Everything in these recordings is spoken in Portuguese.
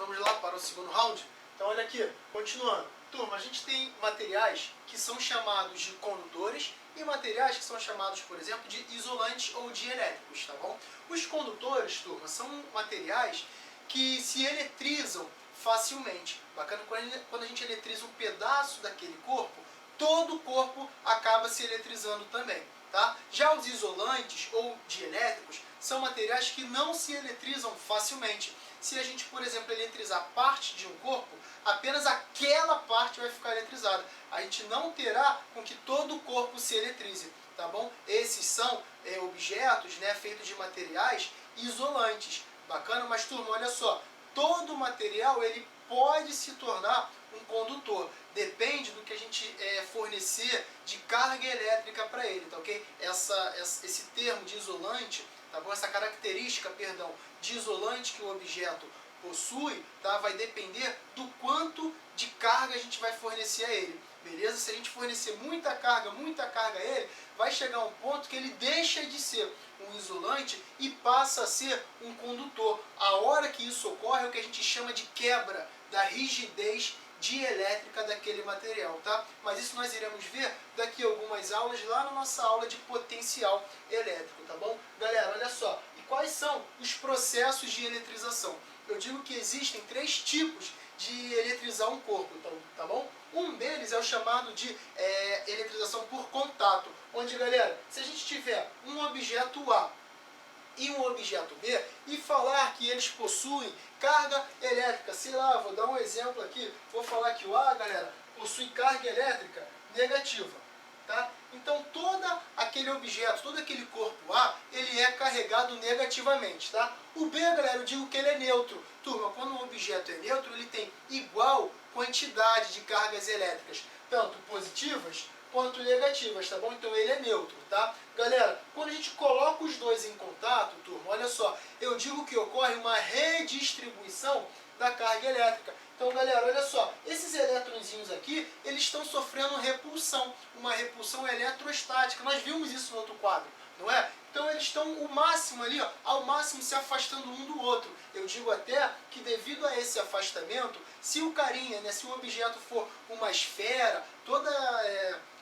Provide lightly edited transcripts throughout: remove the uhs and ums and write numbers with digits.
Vamos lá para o segundo round? Então olha aqui, continuando. Turma, a gente tem materiais que são chamados de condutores e materiais que são chamados, por exemplo, de isolantes ou dielétricos, tá bom? Os condutores, turma, são materiais que se eletrizam facilmente. Bacana, quando a gente eletriza um pedaço daquele corpo, todo o corpo acaba se eletrizando também, tá? Já os isolantes ou dielétricos são materiais que não se eletrizam facilmente. Se a gente, por exemplo, eletrizar parte de um corpo, apenas aquela parte vai ficar eletrizada. A gente não terá com que todo o corpo se eletrize, tá bom? Esses são objetos, né, feitos de materiais isolantes. Bacana? Mas, turma, olha só, todo material ele pode se tornar um condutor. Depende do que a gente fornecer de carga elétrica para ele, tá ok? Esse termo de isolante, tá bom? Essa característica, perdão, de isolante que o objeto possui, tá? Vai depender do quanto de carga a gente vai fornecer a ele, beleza? Se a gente fornecer muita carga a ele, vai chegar um ponto que ele deixa de ser um isolante e passa a ser um condutor. A hora que isso ocorre é o que a gente chama de quebra da rigidez dielétrica daquele material, tá? Mas isso nós iremos ver daqui a algumas aulas, lá na nossa aula de potencial elétrico, tá bom? Galera, olha só, e quais são os processos de eletrização? Eu digo que existem 3 tipos de eletrizar um corpo, tá bom? Um deles é o chamado de eletrização por contato, onde, galera, se a gente tiver um objeto A e um objeto B e falar que eles possuem carga elétrica, sei lá, vou dar um exemplo aqui, vou falar que o A, galera, possui carga elétrica negativa, tá? Então todo aquele objeto, todo aquele corpo A, ele é carregado negativamente, tá? O B, galera, eu digo que ele é neutro. Turma, quando um objeto é neutro, ele tem igual quantidade de cargas elétricas, tanto positivas quanto negativas, tá bom? Então ele é neutro, tá? Galera, quando a gente coloca os dois em contato, turma, olha só, eu digo que ocorre uma redistribuição da carga elétrica. Então, galera, olha só, esses elétronzinhos aqui, eles estão sofrendo repulsão, uma repulsão eletrostática. Nós vimos isso no outro quadro, não é? Então eles estão o máximo ali, ó, ao máximo se afastando um do outro. Eu digo até que devido a esse afastamento, se o carinha, né, se o objeto for uma esfera toda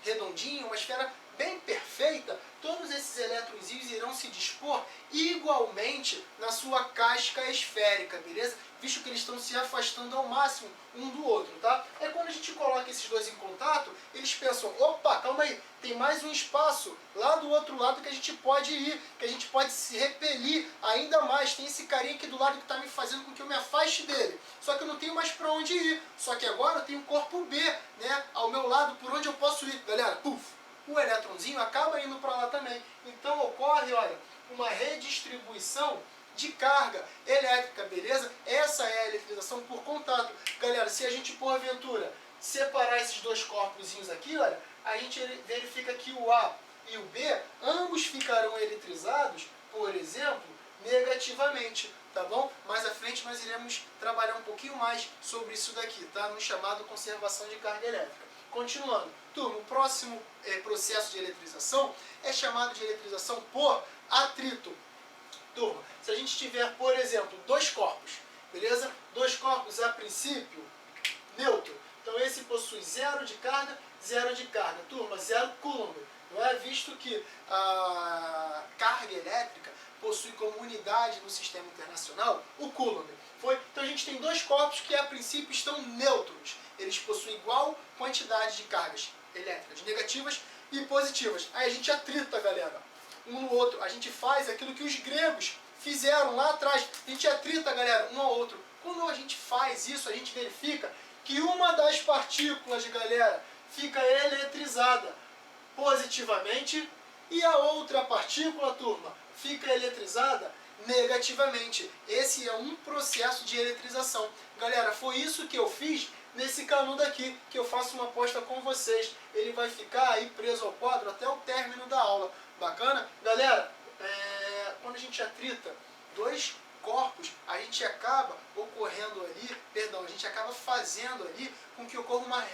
redondinha, uma esfera bem perfeita, todos esses elétronzinhos irão se dispor igualmente na sua casca esférica, beleza? Visto que eles estão se afastando ao máximo um do outro, tá? É quando a gente coloca esses dois em contato, eles pensam, opa, calma aí, tem mais um espaço lá do outro lado que a gente pode ir, que a gente pode se repelir ainda mais. Tem esse carinha aqui do lado que está me fazendo com que eu me afaste dele. Só que eu não tenho mais para onde ir. Só que agora eu tenho o corpo B, né, ao meu lado, por onde eu posso ir. Galera, puf, o elétronzinho acaba indo para lá também. Então ocorre, olha, uma redistribuição de carga elétrica, beleza? Essa é a eletrização por contato. Galera, se a gente, porventura, separar esses dois corpozinhos aqui, olha, a gente verifica que o A e o B, ambos ficarão eletrizados, por exemplo, negativamente, tá bom? Mais à frente nós iremos trabalhar um pouquinho mais sobre isso daqui, tá? No chamado conservação de carga elétrica. Continuando, turma, o próximo processo de eletrização é chamado de eletrização por atrito. Turma, se a gente tiver, por exemplo, dois corpos, beleza? Dois corpos a princípio neutro. Então esse possui zero de carga, turma, 0 coulomb. Não é? Visto que a carga elétrica possui como unidade no sistema internacional o coulomb. Então a gente tem dois corpos que a princípio estão neutros. Eles possuem igual quantidade de cargas elétricas negativas e positivas. Aí a gente atrita, galera, um no outro. A gente faz aquilo que os gregos fizeram lá atrás. A gente atrita, galera, um ao outro. Quando a gente faz isso, a gente verifica que uma das partículas, galera, fica eletrizada positivamente e a outra partícula, turma, fica eletrizada negativamente. Esse é um processo de eletrização. Galera, foi isso que eu fiz nesse canudo aqui, que eu faço uma aposta com vocês. Ele vai ficar aí preso ao quadro até o término da aula. Bacana? Galera, quando a gente atrita dois corpos, a gente acaba a gente acaba fazendo ali com que ocorra uma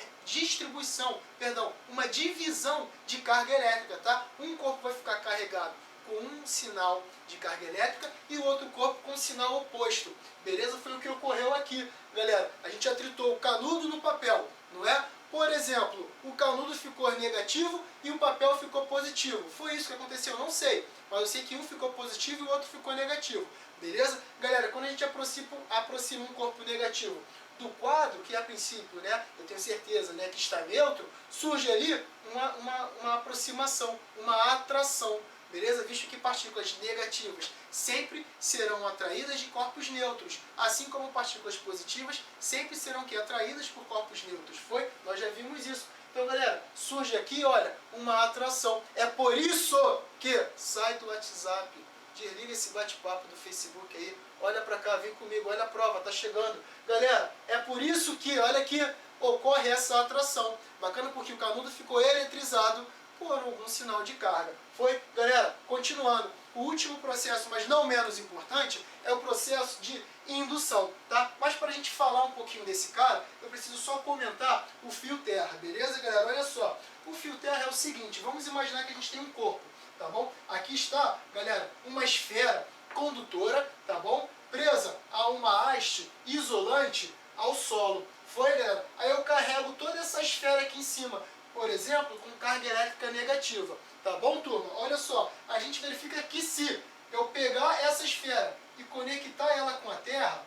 uma divisão de carga elétrica, tá? Um corpo vai ficar carregado com um sinal de carga elétrica e o outro corpo com com sinal oposto. Beleza? Foi o que ocorreu aqui, galera. A gente atritou o canudo no papel, não é? Por exemplo, o canudo ficou negativo e o papel ficou positivo. Foi isso que aconteceu? Não sei. Mas eu sei que um ficou positivo e o outro ficou negativo. Beleza? Galera, quando a gente aproxima um corpo negativo do quadro, que a princípio, né, eu tenho certeza, né, que está neutro, surge ali uma aproximação, uma atração. Beleza? Visto que partículas negativas sempre serão atraídas de corpos neutros, assim como partículas positivas sempre serão atraídas por corpos neutros. Foi? Nós já vimos isso. Então, galera, surge aqui, olha, uma atração. É por isso que sai do WhatsApp, desliga esse bate-papo do Facebook aí, olha pra cá, vem comigo, olha a prova, tá chegando. Galera, é por isso que, olha aqui, ocorre essa atração. Bacana porque o canudo ficou eletrizado por algum sinal de carga. Foi? Galera, continuando. O último processo, mas não menos importante, é o processo de indução, tá? Mas para a gente falar um pouquinho desse cara, eu preciso só comentar o fio terra, beleza, galera? Olha só, o fio terra é o seguinte, vamos imaginar que a gente tem um corpo, tá bom? Aqui está, galera, uma esfera condutora, tá bom? Presa a uma haste isolante ao solo. Foi, galera? Aí eu carrego toda essa esfera aqui em cima, por exemplo, com carga elétrica negativa. Tá bom, turma? Olha só, a gente verifica que se eu pegar essa esfera e conectar ela com a Terra,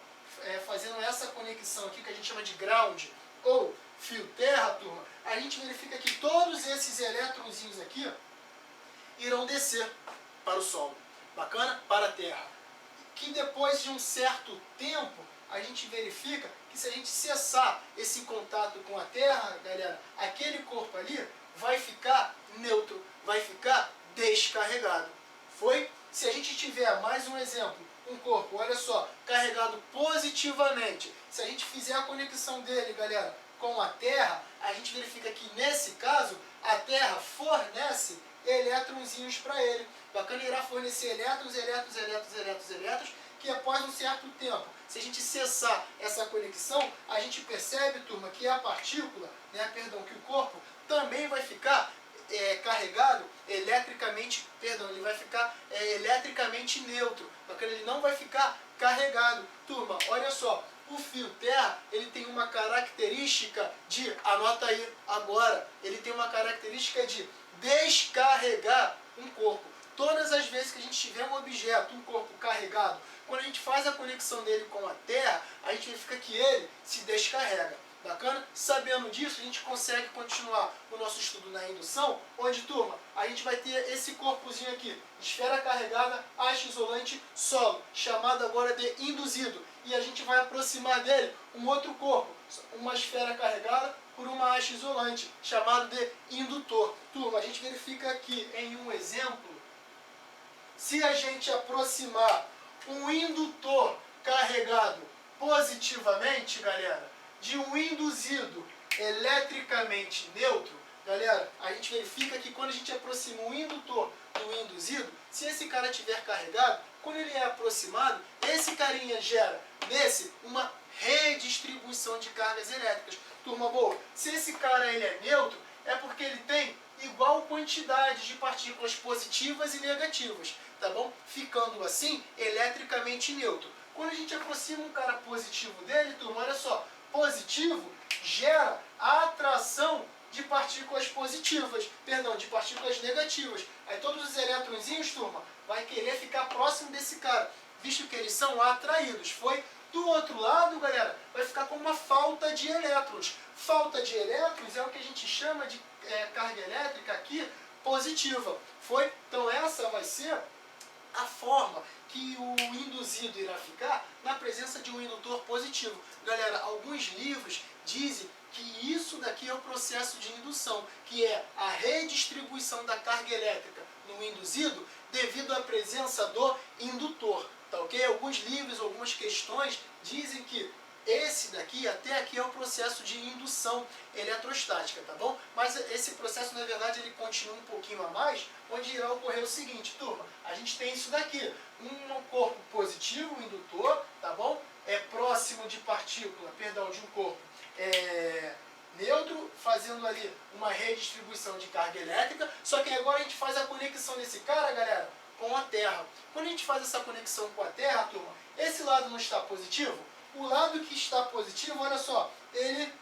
fazendo essa conexão aqui que a gente chama de ground ou fio terra, turma, a gente verifica que todos esses elétronzinhos aqui irão descer para o solo. Bacana? Para a Terra. Que depois de um certo tempo, a gente verifica que se a gente cessar esse contato com a Terra, galera, aquele corpo ali vai ficar neutro, vai ficar descarregado. Foi? Se a gente tiver, mais um exemplo, um corpo, olha só, carregado positivamente, se a gente fizer a conexão dele, galera, com a Terra, a gente verifica que nesse caso, a Terra fornece elétronzinhos para ele. Bacana, irá fornecer elétrons, que após um certo tempo, se a gente cessar essa conexão, a gente percebe, turma, que a partícula, que o corpo também vai ficar carregado eletricamente, ele vai ficar eletricamente neutro, bacana, ele não vai ficar carregado. Turma, olha só, o fio terra, ele tem uma característica de, anota aí agora, ele tem uma característica de descarregar um corpo. Todas as vezes que a gente tiver um objeto, um corpo carregado, quando a gente faz a conexão dele com a Terra, a gente verifica que ele se descarrega. Bacana? Sabendo disso, a gente consegue continuar o nosso estudo na indução, onde, turma, a gente vai ter esse corpozinho aqui, esfera carregada, haste isolante, solo, chamado agora de induzido. E a gente vai aproximar dele um outro corpo, uma esfera carregada por uma haste isolante, chamado de indutor. Turma, a gente verifica aqui em um exemplo, se a gente aproximar um indutor carregado positivamente, galera, de um induzido eletricamente neutro, galera, a gente verifica que quando a gente aproxima um indutor do induzido, se esse cara estiver carregado, quando ele é aproximado, esse carinha gera nesse uma redistribuição de cargas elétricas. Turma boa, se esse cara ele é neutro, é porque ele tem igual quantidade de partículas positivas e negativas, tá bom? Ficando assim, eletricamente neutro. Quando a gente aproxima um cara positivo dele, turma, olha só, positivo gera a atração de partículas positivas, de partículas negativas. Aí todos os elétronzinhos, turma, vai querer ficar próximo desse cara, visto que eles são atraídos. Foi? Do outro lado, galera, vai ficar com uma falta de elétrons. Falta de elétrons é o que a gente chama de carga elétrica aqui positiva. Foi? Então essa vai ser a forma que o induzido irá ficar na presença de um indutor positivo. Galera, alguns livros dizem que isso daqui é o processo de indução, que é a redistribuição da carga elétrica no induzido devido à presença do indutor. Tá ok? Alguns livros, algumas questões dizem que esse daqui, até aqui, é o processo de indução eletrostática, tá bom? Mas esse processo, na verdade, ele continua um pouquinho a mais, onde irá ocorrer o seguinte, turma, a gente tem isso daqui, um corpo positivo, um indutor, tá bom? É próximo de partícula, de um corpo neutro, fazendo ali uma redistribuição de carga elétrica, só que agora a gente faz a conexão desse cara, galera, com a Terra. Quando a gente faz essa conexão com a Terra, turma, esse lado não está positivo, o lado que está positivo, olha só, ele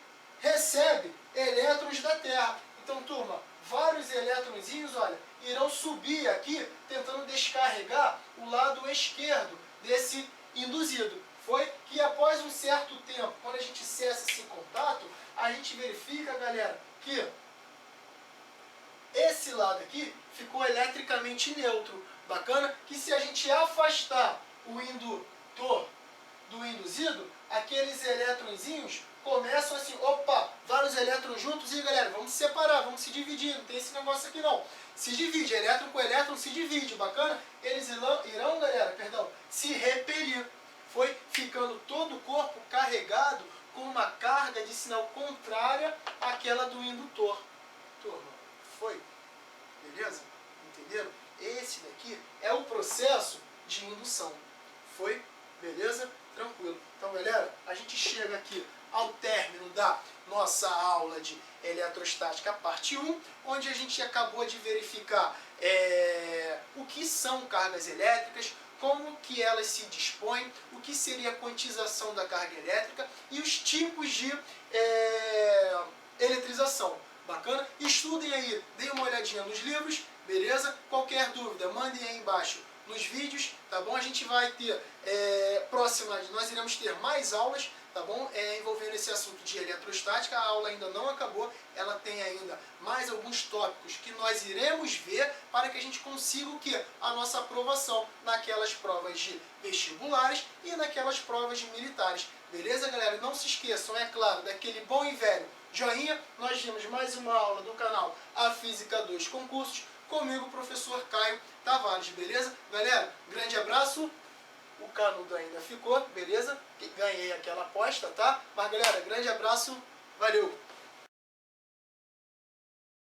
recebe elétrons da Terra. Então, turma, vários elétronzinhos, olha, irão subir aqui, tentando descarregar o lado esquerdo desse induzido. Foi que após um certo tempo, quando a gente cessa esse contato, a gente verifica, galera, que esse lado aqui ficou eletricamente neutro. Bacana? Que se a gente afastar o indutor do induzido, aqueles elétronzinhos começam assim, opa, vários elétrons juntos, e galera, vamos se separar, vamos se dividir, não tem esse negócio aqui não. Se divide, elétron com elétron se divide, bacana? Eles irão, galera, se repelir. Foi ficando todo o corpo carregado com uma carga de sinal contrária àquela do indutor. Turma, foi? Beleza? Entenderam? Esse daqui é o processo de indução. Foi? Beleza? Tranquilo. Então, galera, a gente chega aqui ao término da nossa aula de eletrostática parte 1, onde a gente acabou de verificar o que são cargas elétricas, como que elas se dispõem, o que seria a quantização da carga elétrica e os tipos de eletrização. Bacana? Estudem aí, deem uma olhadinha nos livros, beleza? Qualquer dúvida, mandem aí embaixo nos vídeos, tá bom? A gente vai ter, nós iremos ter mais aulas, tá bom? Envolvendo esse assunto de eletrostática. A aula ainda não acabou, ela tem ainda mais alguns tópicos que nós iremos ver para que a gente consiga o quê? A nossa aprovação naquelas provas de vestibulares e naquelas provas de militares. Beleza, galera? Não se esqueçam, é claro, daquele bom e velho joinha. Nós vimos mais uma aula do canal A Física 2 Concursos, comigo, professor Caio Tavares, beleza? Galera, grande abraço. O canudo ainda ficou, beleza? Ganhei aquela aposta, tá? Mas, galera, grande abraço. Valeu!